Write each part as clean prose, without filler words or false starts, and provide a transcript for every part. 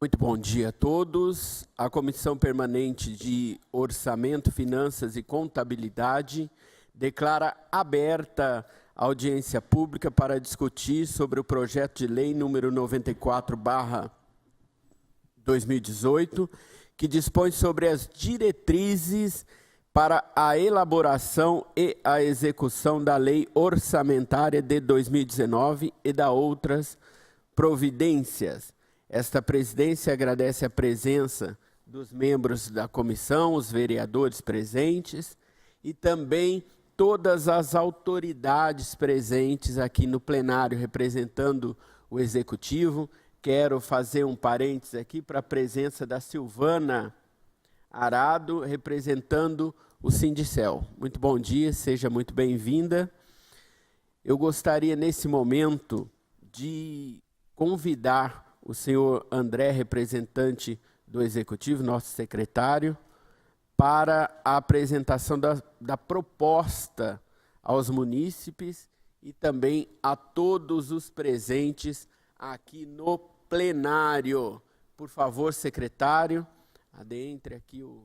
Muito bom dia a todos. A Comissão Permanente de Orçamento, Finanças e Contabilidade declara aberta a audiência pública para discutir sobre o projeto de lei número 94/2018, que dispõe sobre as diretrizes para a elaboração e a execução da Lei Orçamentária de 2019 e da outras providências. Esta presidência agradece a presença dos membros da comissão, os vereadores presentes e também todas as autoridades presentes aqui no plenário representando o Executivo. Quero fazer um parênteses aqui para a presença da Silvana Arado, representando o Sindicel. Muito bom dia, seja muito bem-vinda. Eu gostaria, nesse momento, de convidar o senhor André, representante do Executivo, nosso secretário, para a apresentação da proposta aos munícipes e também a todos os presentes aqui no plenário. Por favor, secretário, adentre aqui o...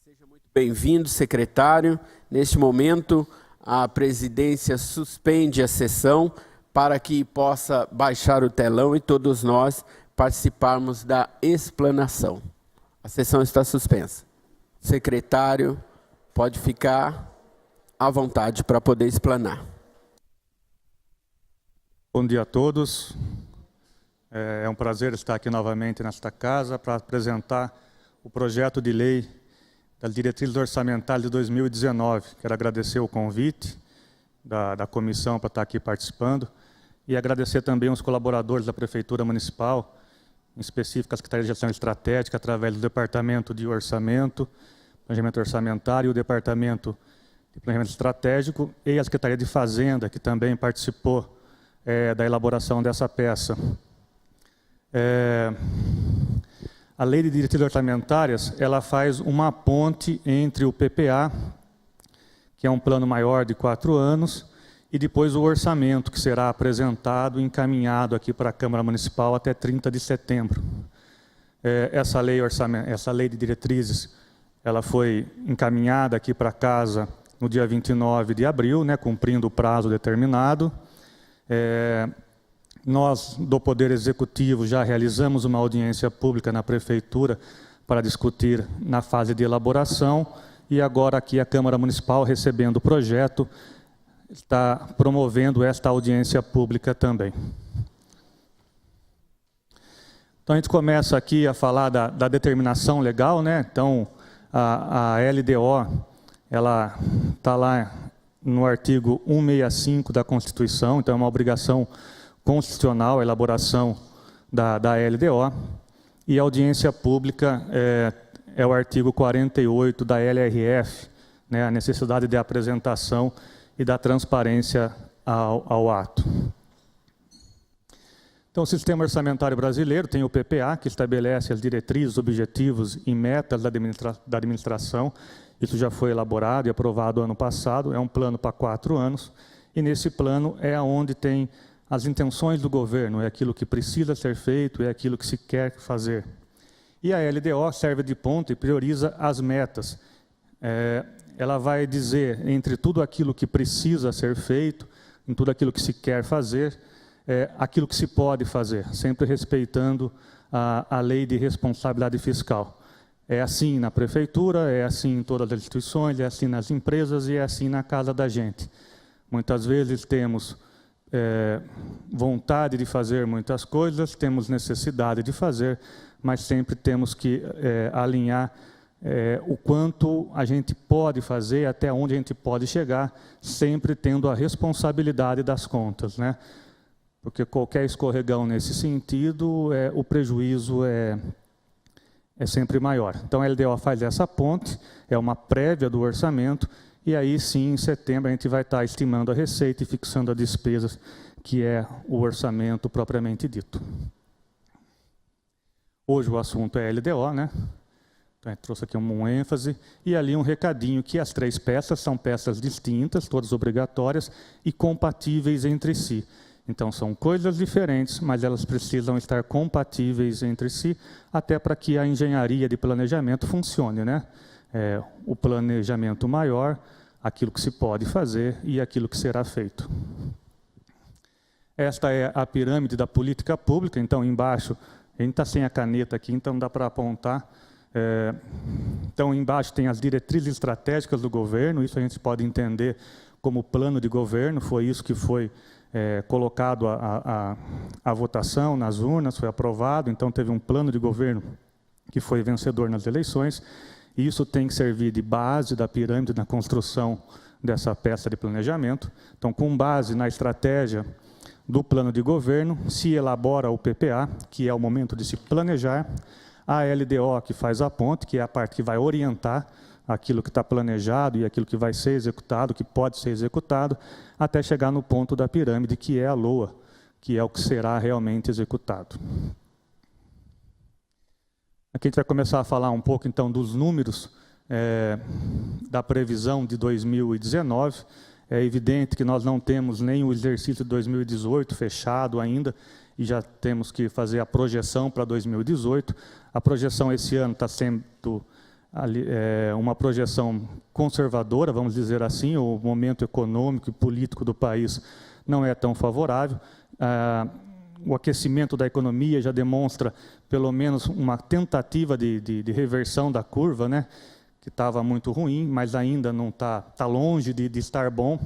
Seja muito bem-vindo, secretário. Neste momento, a presidência suspende a sessão para que possa baixar o telão e todos nós participarmos da explanação. A sessão está suspensa. Secretário, pode ficar à vontade para poder explanar. Bom dia a todos. É um prazer estar aqui novamente nesta casa para apresentar o projeto de lei das diretrizes orçamentárias de 2019. Quero agradecer o convite da comissão para estar aqui participando e agradecer também os colaboradores da Prefeitura Municipal, em específico a Secretaria de Gestão Estratégica, através do Departamento de Orçamento, Planejamento Orçamentário, o Departamento de Planejamento Estratégico e a Secretaria de Fazenda, que também participou da elaboração dessa peça. A Lei de Diretrizes Orçamentárias, ela faz uma ponte entre o PPA, que é um plano maior de 4 anos, e depois o orçamento, que será apresentado e encaminhado aqui para a Câmara Municipal até 30 de setembro. Essa lei de diretrizes, ela foi encaminhada aqui para casa no dia 29 de abril, né, cumprindo o prazo determinado. Nós, do Poder Executivo, já realizamos uma audiência pública na Prefeitura para discutir na fase de elaboração e agora aqui a Câmara Municipal, recebendo o projeto, está promovendo esta audiência pública também. Então, a gente começa aqui a falar da determinação legal, né? Então, a LDO, ela está lá no artigo 165 da Constituição, então é uma obrigação constitucional, a elaboração da LDO, e a audiência pública é o artigo 48 da LRF, né, a necessidade de apresentação e da transparência ao ato. Então, o Sistema Orçamentário Brasileiro tem o PPA, que estabelece as diretrizes, objetivos e metas da administração. Isso já foi elaborado e aprovado ano passado, é um plano para 4 anos, e nesse plano é onde tem as intenções do governo, é aquilo que precisa ser feito, é aquilo que se quer fazer. E a LDO serve de ponto e prioriza as metas. Ela vai dizer, entre tudo aquilo que precisa ser feito, em tudo aquilo que se quer fazer, aquilo que se pode fazer, sempre respeitando a lei de responsabilidade fiscal. É assim na Prefeitura, é assim em todas as instituições, é assim nas empresas e é assim na casa da gente. Muitas vezes temos vontade de fazer muitas coisas, temos necessidade de fazer, mas sempre temos que alinhar o quanto a gente pode fazer, até onde a gente pode chegar, sempre tendo a responsabilidade das contas, né? Porque qualquer escorregão nesse sentido, o prejuízo é sempre maior. Então a LDO faz essa ponte, é uma prévia do orçamento, e aí sim, em setembro, a gente vai estar estimando a receita e fixando as despesas, que é o orçamento propriamente dito. Hoje o assunto é LDO, né? Então, a gente trouxe aqui um ênfase e ali um recadinho que as 3 peças são peças distintas, todas obrigatórias e compatíveis entre si. Então, são coisas diferentes, mas elas precisam estar compatíveis entre si, até para que a engenharia de planejamento funcione, né? O planejamento maior, aquilo que se pode fazer e aquilo que será feito. Esta é a pirâmide da política pública, então, embaixo, a gente está sem a caneta aqui, então dá para apontar. Então, embaixo tem as diretrizes estratégicas do governo, isso a gente pode entender como plano de governo, foi isso que foi colocado à votação nas urnas, foi aprovado, então teve um plano de governo que foi vencedor nas eleições, e isso tem que servir de base da pirâmide na construção dessa peça de planejamento. Então, com base na estratégia do plano de governo, se elabora o PPA, que é o momento de se planejar, a LDO, que faz a ponte, que é a parte que vai orientar aquilo que está planejado e aquilo que vai ser executado, que pode ser executado, até chegar no ponto da pirâmide, que é a LOA, que é o que será realmente executado. Aqui a gente vai começar a falar um pouco, então, dos números da previsão de 2019. É evidente que nós não temos nem o exercício de 2018 fechado ainda, e já temos que fazer a projeção para 2018. A projeção esse ano está sendo uma projeção conservadora, vamos dizer assim, o momento econômico e político do país não é tão favorável. O aquecimento da economia já demonstra, pelo menos, uma tentativa de reversão da curva, né, que estava muito ruim, mas ainda não está longe de estar bom.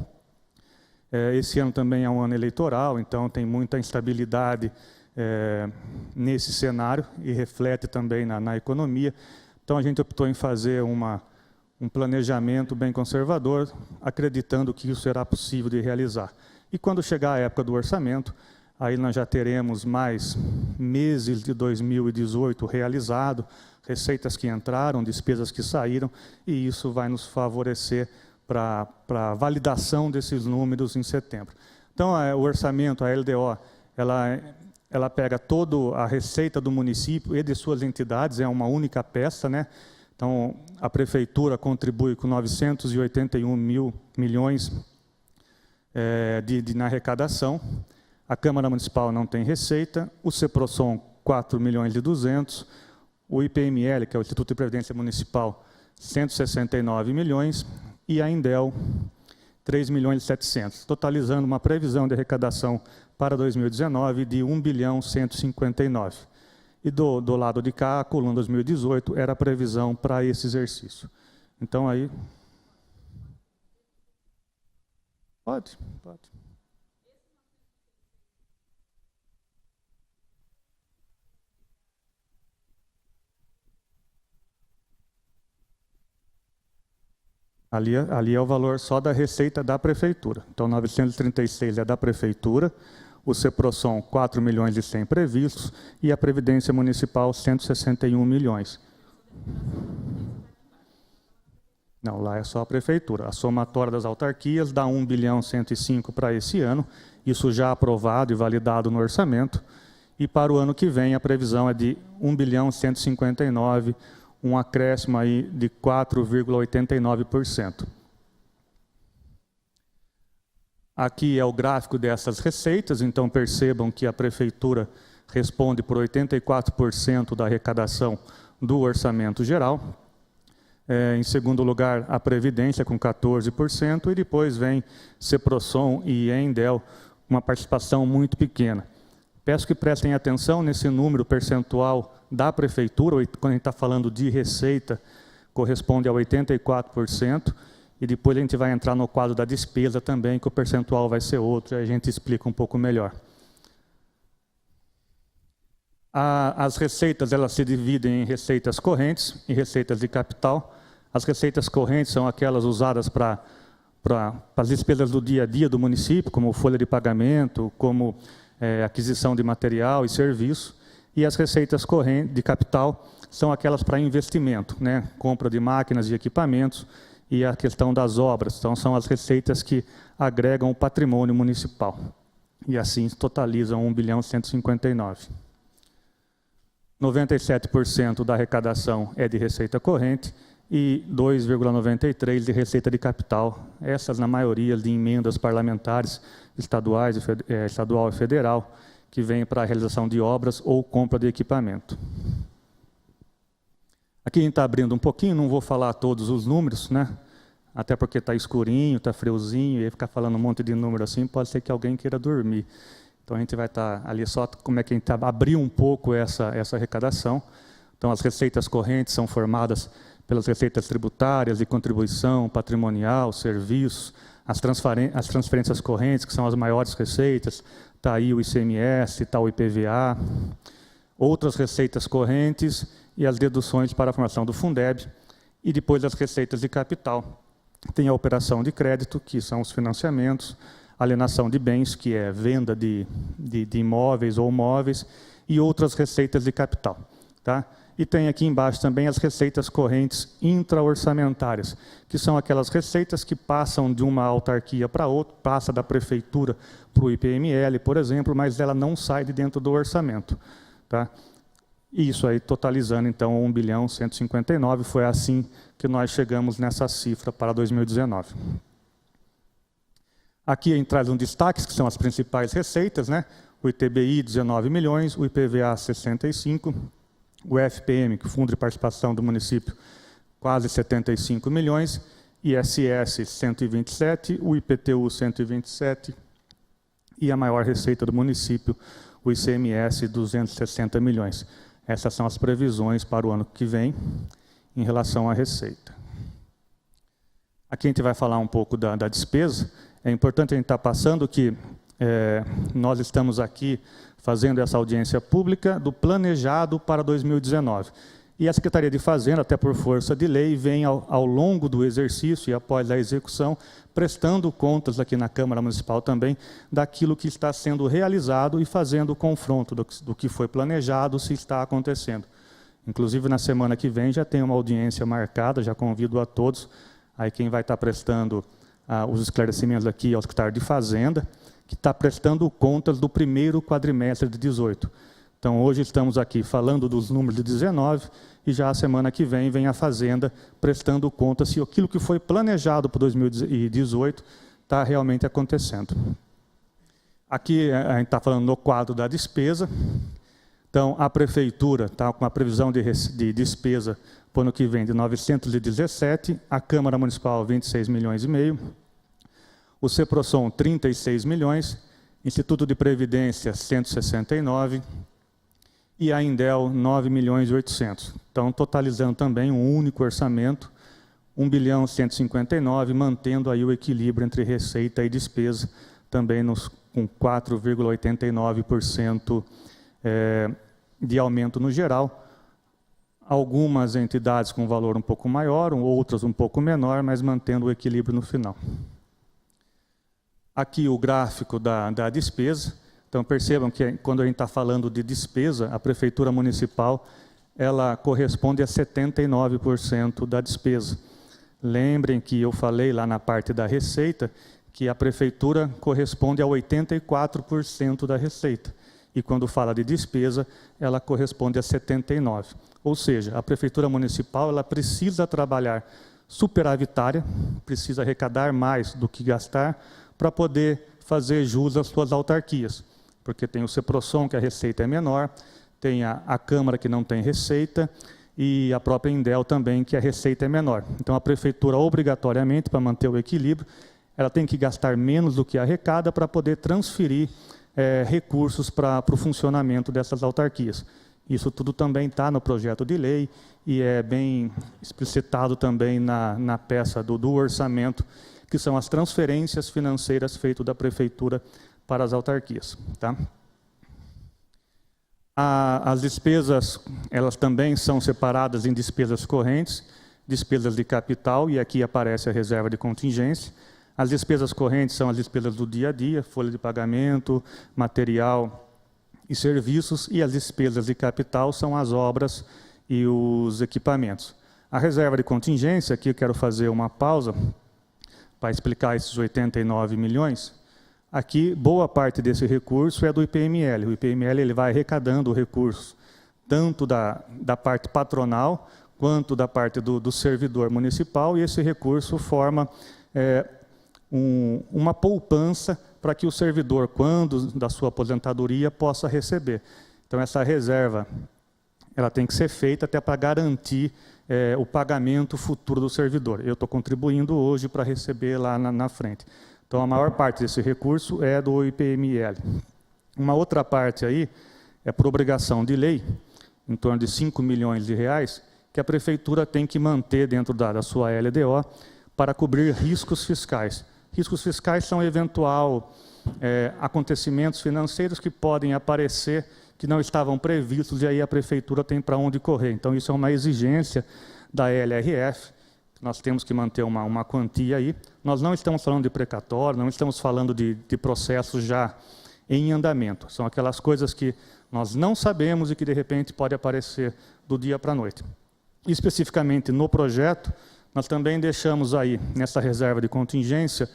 Esse ano também é um ano eleitoral, então tem muita instabilidade nesse cenário e reflete também na economia. Então a gente optou em fazer um planejamento bem conservador, acreditando que isso será possível de realizar. E quando chegar a época do orçamento, aí nós já teremos mais meses de 2018 realizado, receitas que entraram, despesas que saíram, e isso vai nos favorecer para a validação desses números em setembro. Então, o orçamento, a LDO, ela pega toda a receita do município e de suas entidades, é uma única peça, né? Então, a prefeitura contribui com 981 milhões na arrecadação, a Câmara Municipal não tem receita, o CEPROSOM 4 milhões e 200, o IPML, que é o Instituto de Previdência Municipal, 169 milhões, e a Indel, 3 milhões e 700, totalizando uma previsão de arrecadação para 2019 de 1 bilhão 159. E do lado de cá, a coluna 2018 era a previsão para esse exercício. Então, aí... Pode. Ali é o valor só da receita da prefeitura. Então, 936 é da prefeitura, o CEPROSOM 4 milhões e 100 previstos e a Previdência Municipal 161 milhões. Não, lá é só a prefeitura. A somatória das autarquias dá 1 bilhão 105 para esse ano, isso já aprovado e validado no orçamento. E para o ano que vem a previsão é de 1 bilhão 159, um acréscimo aí de 4,89%. Aqui é o gráfico dessas receitas, então percebam que a prefeitura responde por 84% da arrecadação do orçamento geral. Em segundo lugar, a Previdência com 14%, e depois vem CEPROSOM e Endel, uma participação muito pequena. Peço que prestem atenção nesse número percentual da prefeitura, quando a gente está falando de receita, corresponde a 84%, e depois a gente vai entrar no quadro da despesa também, que o percentual vai ser outro, e a gente explica um pouco melhor. As receitas, elas se dividem em receitas correntes e receitas de capital. As receitas correntes são aquelas usadas para as despesas do dia a dia do município, como folha de pagamento, como aquisição de material e serviço. E as receitas correntes de capital são aquelas para investimento, né? Compra de máquinas e equipamentos e a questão das obras. Então, são as receitas que agregam o patrimônio municipal. E assim totalizam 1 bilhão 159. 97% da arrecadação é de receita corrente e 2,93% de receita de capital. Essas, na maioria, de emendas parlamentares estaduais, estadual e federal, que vêm para a realização de obras ou compra de equipamento. Aqui a gente está abrindo um pouquinho, não vou falar todos os números, né? Até porque está escurinho, está friozinho, e ficar falando um monte de número assim, pode ser que alguém queira dormir. Então a gente vai estar ali só como é que a gente abriu um pouco essa arrecadação. Então as receitas correntes são formadas pelas receitas tributárias, de contribuição, patrimonial, serviços, as transferências correntes, que são as maiores receitas, está aí o ICMS, está o IPVA, outras receitas correntes e as deduções para a formação do Fundeb, e depois as receitas de capital. Tem a operação de crédito, que são os financiamentos, alienação de bens, que é venda de imóveis ou móveis, e outras receitas de capital. Tá? E tem aqui embaixo também as receitas correntes intra-orçamentárias, que são aquelas receitas que passam de uma autarquia para outra, passa da prefeitura para o IPML, por exemplo, mas ela não sai de dentro do orçamento. Tá? E isso aí totalizando, então, 1.159.000.000, foi assim que nós chegamos nessa cifra para 2019. Aqui a gente traz um destaque, que são as principais receitas, né? O ITBI, 19 milhões, o IPVA, 65, o FPM, que é o Fundo de Participação do Município, quase 75 milhões, ISS, 127, o IPTU, 127, e a maior receita do município, o ICMS, 260 milhões. Essas são as previsões para o ano que vem, em relação à receita. Aqui a gente vai falar um pouco da despesa. É importante a gente estar passando que nós estamos aqui fazendo essa audiência pública do planejado para 2019. E a Secretaria de Fazenda, até por força de lei, vem ao longo do exercício e após a execução, prestando contas aqui na Câmara Municipal também, daquilo que está sendo realizado e fazendo o confronto do que foi planejado, se está acontecendo. Inclusive, na semana que vem, já tem uma audiência marcada, já convido a todos, aí quem vai estar prestando os esclarecimentos aqui ao secretário de Fazenda, que está prestando contas do primeiro quadrimestre de 18. Então, hoje estamos aqui falando dos números de 19 e já a semana que vem a Fazenda prestando contas se aquilo que foi planejado para 2018 está realmente acontecendo. Aqui a gente está falando no quadro da despesa. Então, a Prefeitura está com uma previsão de despesa para o ano que vem de 917, a Câmara Municipal 26,5 milhões, o CEPROSOM 36 milhões, Instituto de Previdência 169 e a Indel 9.800.000. Então, totalizando também um único orçamento, 1.159.000.000, mantendo aí o equilíbrio entre receita e despesa, também com 4,89% de aumento no geral. Algumas entidades com valor um pouco maior, outras um pouco menor, mas mantendo o equilíbrio no final. Aqui o gráfico da despesa. Então percebam que quando a gente está falando de despesa, a Prefeitura Municipal ela corresponde a 79% da despesa. Lembrem que eu falei lá na parte da receita que a Prefeitura corresponde a 84% da receita. E quando fala de despesa, ela corresponde a 79%. Ou seja, a Prefeitura Municipal ela precisa trabalhar superavitária, precisa arrecadar mais do que gastar para poder fazer jus às suas autarquias. Porque tem o CEPROSOM, que a receita é menor, tem a Câmara, que não tem receita, e a própria Indel também, que a receita é menor. Então, a Prefeitura, obrigatoriamente, para manter o equilíbrio, ela tem que gastar menos do que arrecada para poder transferir recursos para o funcionamento dessas autarquias. Isso tudo também está no projeto de lei e é bem explicitado também na peça do orçamento, que são as transferências financeiras feitas da Prefeitura para as autarquias. Tá? As despesas, elas também são separadas em despesas correntes, despesas de capital, e aqui aparece a reserva de contingência. As despesas correntes são as despesas do dia a dia, folha de pagamento, material e serviços, e as despesas de capital são as obras e os equipamentos. A reserva de contingência, aqui eu quero fazer uma pausa para explicar esses 89 milhões. Aqui, boa parte desse recurso é do IPML. O IPML ele vai arrecadando recursos tanto da parte patronal quanto da parte do servidor municipal, e esse recurso forma uma poupança para que o servidor, quando da sua aposentadoria, possa receber. Então, essa reserva ela tem que ser feita até para garantir o pagamento futuro do servidor. Eu estou contribuindo hoje para receber lá na frente. Então, a maior parte desse recurso é do IPML. Uma outra parte aí é por obrigação de lei, em torno de 5 milhões de reais, que a prefeitura tem que manter dentro da sua LDO para cobrir riscos fiscais. Riscos fiscais são eventual acontecimentos financeiros que podem aparecer que não estavam previstos, e aí a prefeitura tem para onde correr. Então, isso é uma exigência da LRF, nós temos que manter uma quantia aí. Nós não estamos falando de precatório, não estamos falando de processos já em andamento. São aquelas coisas que nós não sabemos e que, de repente, pode aparecer do dia para a noite. Especificamente no projeto, nós também deixamos aí, nessa reserva de contingência,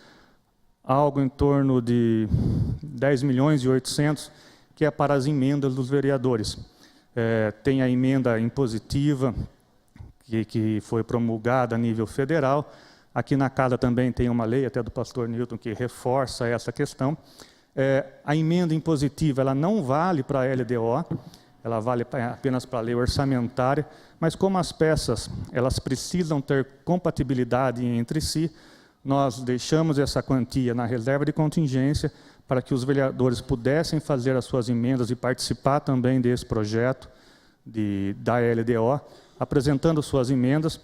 algo em torno de 10 milhões e 800, que é para as emendas dos vereadores. Tem a emenda impositiva, que foi promulgada a nível federal. Aqui na casa também tem uma lei, até do pastor Newton, que reforça essa questão. A emenda impositiva ela não vale para a LDO, ela vale apenas para a lei orçamentária, mas como as peças elas precisam ter compatibilidade entre si, nós deixamos essa quantia na reserva de contingência para que os vereadores pudessem fazer as suas emendas e participar também desse projeto da LDO, apresentando suas emendas.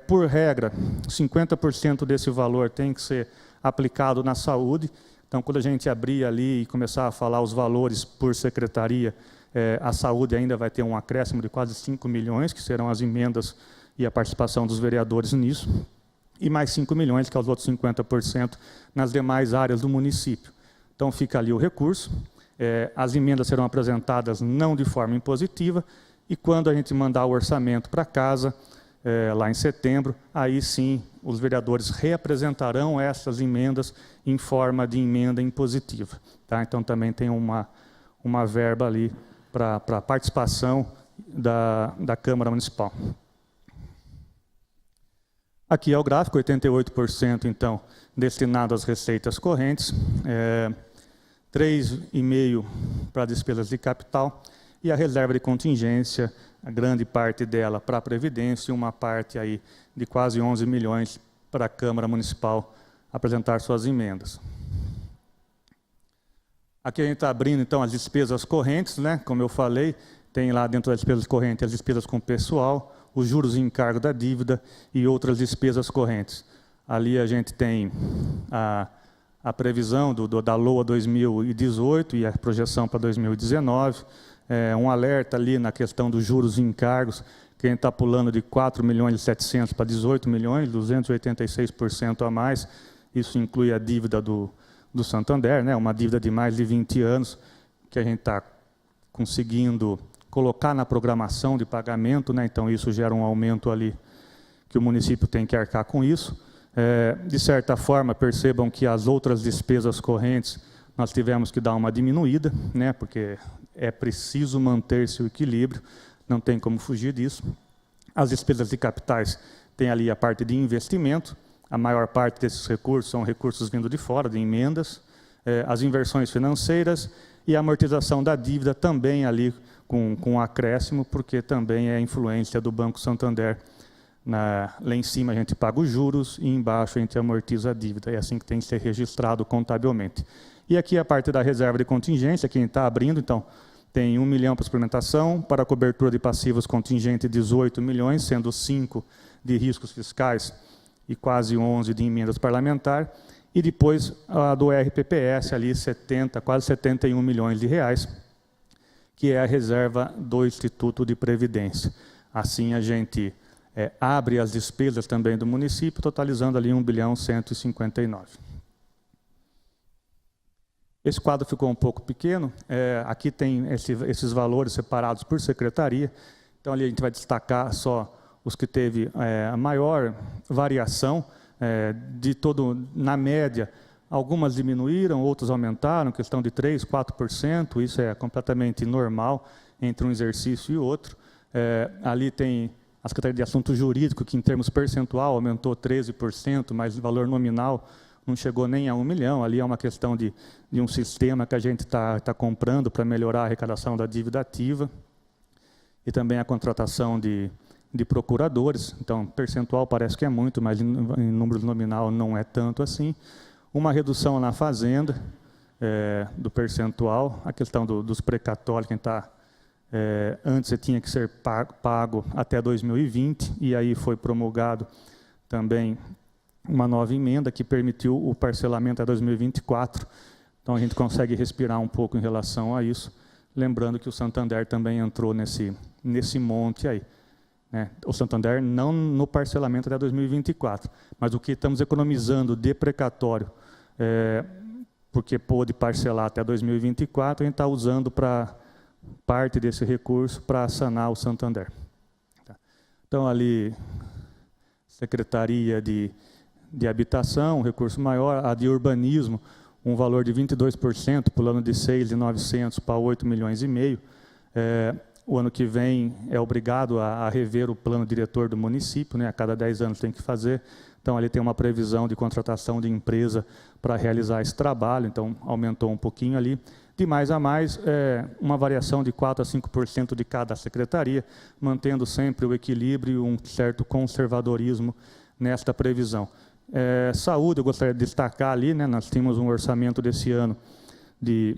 Por regra, 50% desse valor tem que ser aplicado na saúde. Então, quando a gente abrir ali e começar a falar os valores por secretaria, a saúde ainda vai ter um acréscimo de quase 5 milhões, que serão as emendas e a participação dos vereadores nisso, e mais 5 milhões, que é os outros 50%, nas demais áreas do município. Então, fica ali o recurso, as emendas serão apresentadas não de forma impositiva, e quando a gente mandar o orçamento para casa, lá em setembro, aí sim os vereadores reapresentarão essas emendas em forma de emenda impositiva. Tá? Então, também tem uma verba ali para a participação da Câmara Municipal. Aqui é o gráfico, 88%, então, destinado às receitas correntes, 3,5% para despesas de capital, e a reserva de contingência, a grande parte dela para a Previdência, e uma parte aí de quase 11 milhões para a Câmara Municipal apresentar suas emendas. Aqui a gente está abrindo, então, as despesas correntes, né? Como eu falei, tem lá dentro das despesas correntes as despesas com pessoal, os juros e encargo da dívida e outras despesas correntes. Ali a gente tem a previsão da LOA 2018 e a projeção para 2019, um alerta ali na questão dos juros e encargos, que a gente está pulando de 4 milhões e 700 para 18 milhões, 286% a mais. Isso inclui a dívida do Santander, né, uma dívida de mais de 20 anos, que a gente está conseguindo colocar na programação de pagamento, né, então isso gera um aumento ali que o município tem que arcar com isso. De certa forma, percebam que as outras despesas correntes nós tivemos que dar uma diminuída, né, porque é preciso manter-se o equilíbrio, não tem como fugir disso. As despesas de capitais tem ali a parte de investimento, a maior parte desses recursos são recursos vindo de fora, de emendas, as inversões financeiras e a amortização da dívida também ali com acréscimo, porque também é influência do Banco Santander. Lá em cima a gente paga os juros e embaixo a gente amortiza a dívida, é assim que tem que ser registrado contabilmente. E aqui a parte da reserva de contingência, que a gente está abrindo, então, tem 1 milhão para experimentação, para a cobertura de passivos contingente 18 milhões, sendo 5 de riscos fiscais e quase 11 de emendas parlamentares, e depois a do RPPS, ali quase 71 milhões de reais, que é a reserva do Instituto de Previdência. Assim a gente abre as despesas também do município, totalizando ali 1 bilhão 159. Esse quadro ficou um pouco pequeno, aqui tem esses valores separados por secretaria, então ali a gente vai destacar só os que teve a maior variação, na média, algumas diminuíram, outras aumentaram, questão de 3%, 4%, isso é completamente normal entre um exercício e outro. Ali tem a Secretaria de Assunto Jurídico, que em termos percentual aumentou 13%, mas o valor nominal não chegou nem a 1 milhão. Ali é uma questão de um sistema que a gente está comprando para melhorar a arrecadação da dívida ativa. E também a contratação de procuradores. Então, percentual parece que é muito, mas em número nominal não é tanto assim. Uma redução na Fazenda, do percentual. A questão dos precatórios, quem está... antes você tinha que ser pago até 2020, e aí foi promulgado também uma nova emenda que permitiu o parcelamento até 2024. Então, a gente consegue respirar um pouco em relação a isso, lembrando que o Santander também entrou nesse monte aí. O Santander não no parcelamento até 2024, mas o que estamos economizando de precatório, porque pôde parcelar até 2024, a gente está usando para parte desse recurso para sanar o Santander. Então, ali, Secretaria de Habitação, recurso maior, a de Urbanismo, um valor de 22%, pulando de 6.900 para 8,5 milhões. O ano que vem é obrigado a rever o plano diretor do município, a cada 10 anos tem que fazer. Então, ali tem uma previsão de contratação de empresa para realizar esse trabalho, então aumentou um pouquinho ali. De mais a mais, uma variação de 4% a 5% de cada secretaria, mantendo sempre o equilíbrio e um certo conservadorismo nesta previsão. Saúde, eu gostaria de destacar ali, nós tínhamos um orçamento desse ano de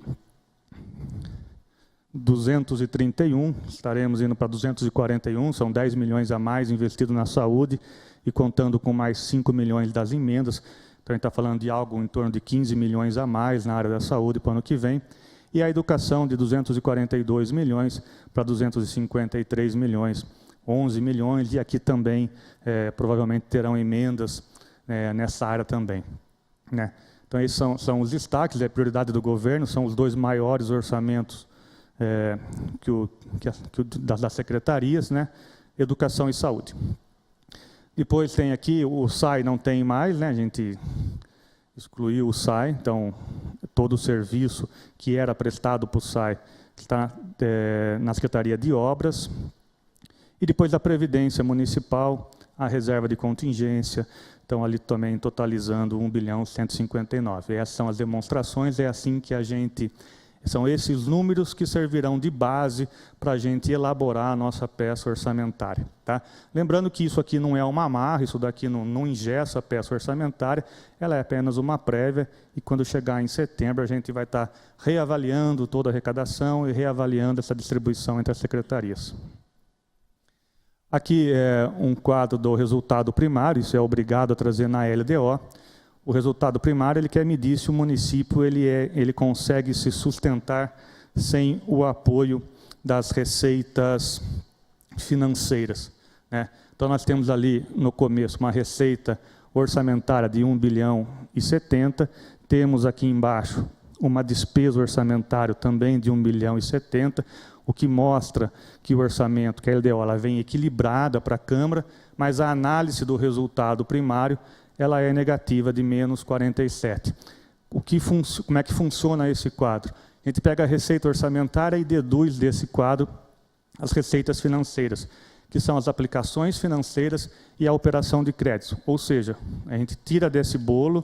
231, estaremos indo para 241, são 10 milhões a mais investido na saúde, e contando com mais 5 milhões das emendas. Então, a gente está falando de algo em torno de 15 milhões a mais na área da saúde para o ano que vem. E a educação de 242 milhões para 253 milhões, 11 milhões, e aqui também provavelmente terão emendas nessa área também. Então, esses são os destaques, a prioridade do governo, são os dois maiores orçamentos das secretarias, educação e saúde. Depois tem aqui, o SAI não tem mais, a gente excluiu o SAI, então todo o serviço que era prestado para o SAI está na Secretaria de Obras. E depois da Previdência Municipal, a reserva de contingência, então ali também totalizando 1.159 bilhão. Essas são as demonstrações, assim que são esses números que servirão de base para a gente elaborar a nossa peça orçamentária. Lembrando que isso aqui não é uma amarra, isso daqui não engessa a peça orçamentária, ela é apenas uma prévia, e quando chegar em setembro a gente vai estar reavaliando toda a arrecadação e reavaliando essa distribuição entre as secretarias. Aqui é um quadro do resultado primário, isso é obrigado a trazer na LDO. O resultado primário, ele quer medir se o município ele consegue se sustentar sem o apoio das receitas financeiras. Então, nós temos ali, no começo, uma receita orçamentária de 1,70 bilhão. Temos aqui embaixo uma despesa orçamentária também de 1,70 bilhão, o que mostra que o orçamento, que a LDO, ela vem equilibrada para a Câmara, mas a análise do resultado primário ela é negativa, de menos 47. Como é que funciona esse quadro? A gente pega a receita orçamentária e deduz desse quadro as receitas financeiras, que são as aplicações financeiras e a operação de crédito. Ou seja, a gente tira desse bolo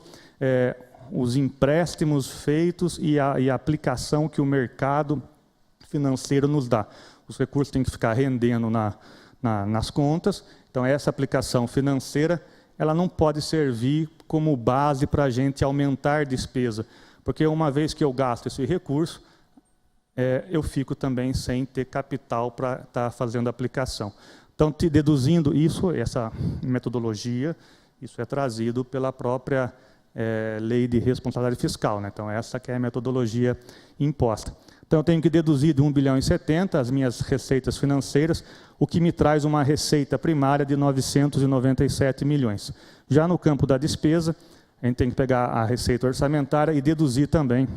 os empréstimos feitos e a aplicação que o mercado financeiro nos dá. Os recursos têm que ficar rendendo nas contas, então essa aplicação financeira ela não pode servir como base para a gente aumentar despesa, porque uma vez que eu gasto esse recurso, eu fico também sem ter capital para estar fazendo a aplicação. Então, deduzindo isso, essa metodologia, isso é trazido pela própria lei de responsabilidade fiscal. Então, essa que é a metodologia imposta. Então, eu tenho que deduzir de 1,70 bilhão as minhas receitas financeiras, o que me traz uma receita primária de 997 milhões. Já no campo da despesa, a gente tem que pegar a receita orçamentária e deduzir também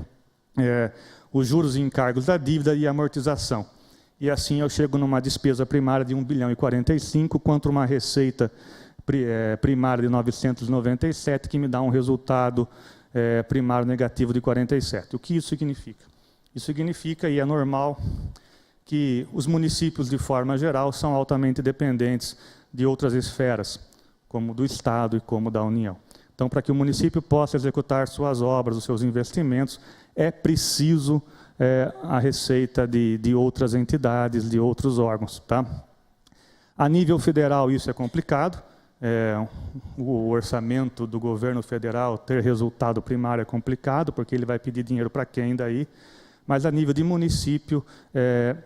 os juros e encargos da dívida e amortização. E assim eu chego numa despesa primária de 1,45 bilhão, contra uma receita primária de 997, que me dá um resultado primário negativo de 47. O que isso significa? Isso significa, e é normal, que os municípios, de forma geral, são altamente dependentes de outras esferas, como do Estado e como da União. Então, para que o município possa executar suas obras, os seus investimentos, é preciso a receita de outras entidades, de outros órgãos. Tá? A nível federal, isso é complicado. O orçamento do governo federal ter resultado primário é complicado, porque ele vai pedir dinheiro para quem daí. Mas, a nível de município,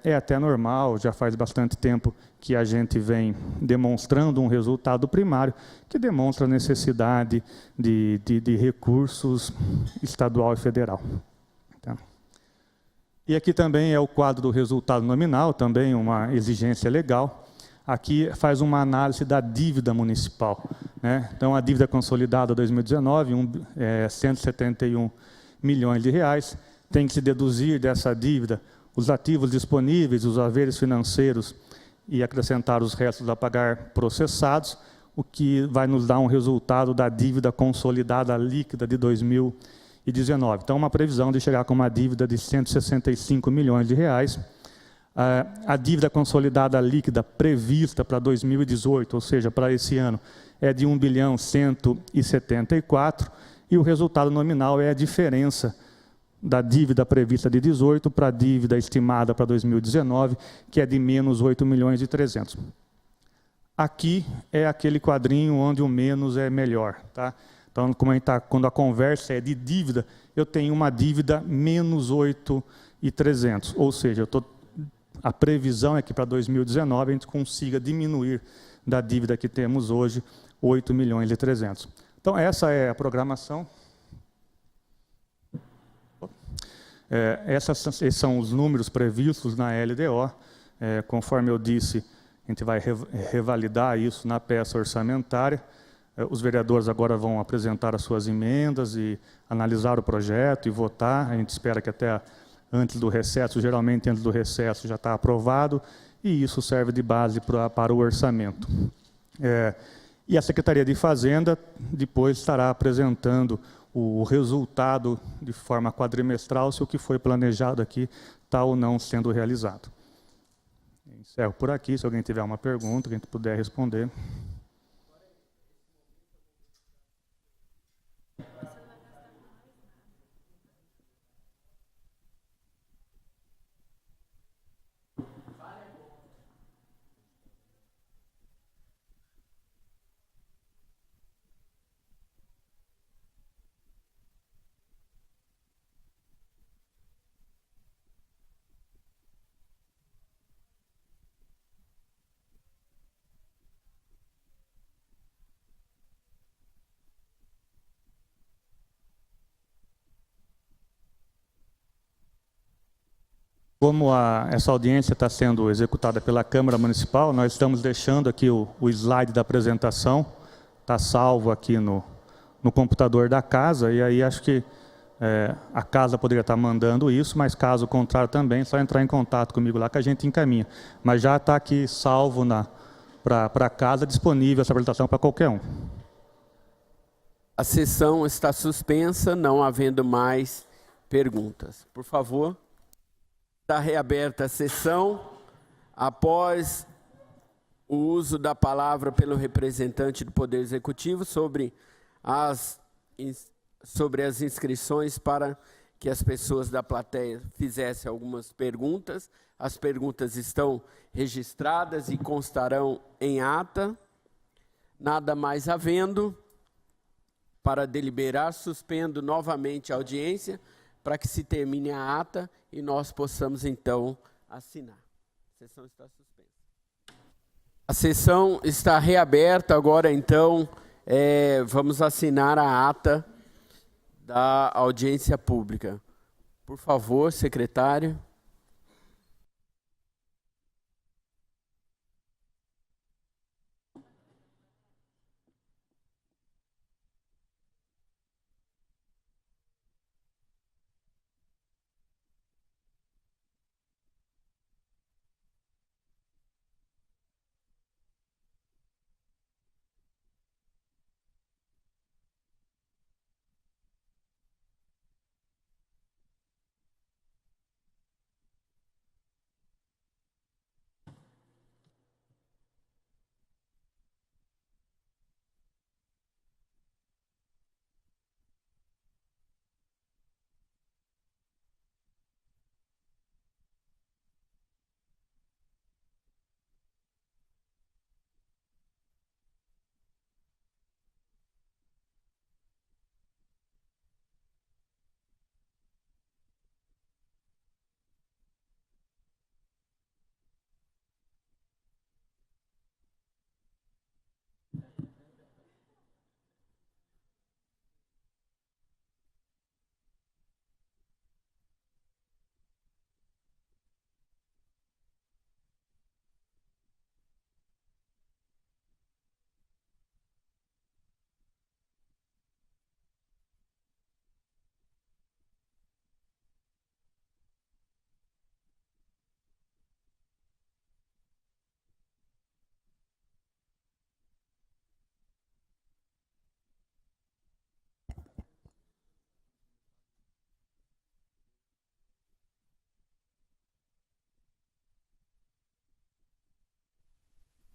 é até normal, já faz bastante tempo que a gente vem demonstrando um resultado primário que demonstra a necessidade de recursos estadual e federal. Tá? E aqui também é o quadro do resultado nominal, também uma exigência legal. Aqui faz uma análise da dívida municipal, né? Então, a dívida consolidada 2019, 171 milhões de reais. Tem que se deduzir dessa dívida os ativos disponíveis, os haveres financeiros e acrescentar os restos a pagar processados, o que vai nos dar um resultado da dívida consolidada líquida de 2019. Então, uma previsão de chegar com uma dívida de 165 milhões de reais. A dívida consolidada líquida prevista para 2018, ou seja, para esse ano, é de 1.174 e o resultado nominal é a diferença da dívida prevista de 18 para a dívida estimada para 2019, que é de menos 8 milhões e 300. Aqui é aquele quadrinho onde o menos é melhor. Tá? Então, quando a conversa é de dívida, eu tenho uma dívida menos 8 e 300, ou seja, a previsão é que para 2019 a gente consiga diminuir da dívida que temos hoje, 8 milhões e 300. Então, essa é a programação. Esses são os números previstos na LDO. Conforme eu disse, a gente vai revalidar isso na peça orçamentária. Os vereadores agora vão apresentar as suas emendas e analisar o projeto e votar. A gente espera que até antes do recesso, geralmente antes do recesso, já está aprovado, e isso serve de base para o orçamento. E a Secretaria de Fazenda depois estará apresentando o resultado de forma quadrimestral, se o que foi planejado aqui está ou não sendo realizado. Encerro por aqui, se alguém tiver uma pergunta, que a gente puder responder. Como essa audiência está sendo executada pela Câmara Municipal, nós estamos deixando aqui o slide da apresentação, está salvo aqui no computador da casa, e aí acho que a casa poderia estar mandando isso, mas caso contrário também, é só entrar em contato comigo lá que a gente encaminha. Mas já está aqui salvo para a casa, disponível essa apresentação para qualquer um. A sessão está suspensa, não havendo mais perguntas. Por favor. Está reaberta a sessão. Após o uso da palavra pelo representante do Poder Executivo sobre as inscrições para que as pessoas da plateia fizessem algumas perguntas. As perguntas estão registradas e constarão em ata. Nada mais havendo, para deliberar, suspendo novamente a audiência para que se termine a ata e nós possamos, então, assinar. A sessão está suspensa. A sessão está reaberta agora, então, vamos assinar a ata da audiência pública. Por favor, secretário.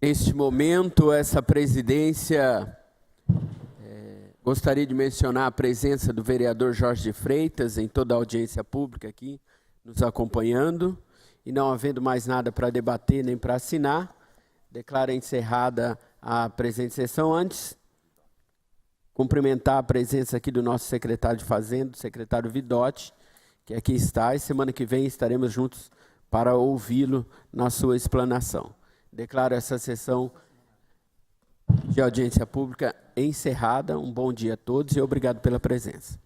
Neste momento, essa presidência gostaria de mencionar a presença do vereador Jorge de Freitas em toda a audiência pública aqui, nos acompanhando. E não havendo mais nada para debater nem para assinar, declaro encerrada a presente sessão. Antes, cumprimentar a presença aqui do nosso secretário de Fazenda, o secretário Vidotti, que aqui está, e semana que vem estaremos juntos para ouvi-lo na sua explanação. Declaro essa sessão de audiência pública encerrada. Um bom dia a todos e obrigado pela presença.